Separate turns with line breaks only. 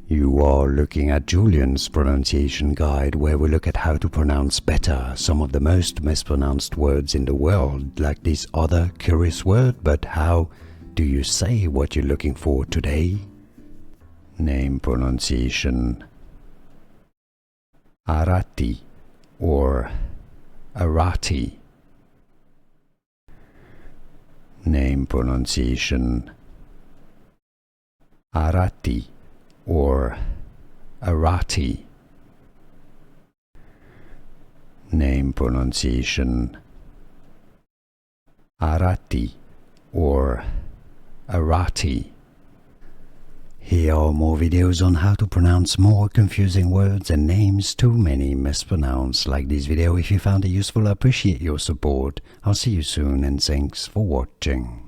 You are looking at Julian's pronunciation guide, where we look at how to pronounce better some of the most mispronounced words in the world, like this other curious word. But how do you say what you're looking for today? Name pronunciation: Arati or Arati. Name pronunciation: Arati or Arati. Name pronunciation: Arati or Arati. Here are more videos on how to pronounce more confusing words and names too many mispronounced. Like this video if you found it useful. I appreciate your support. I'll see you soon and thanks for watching.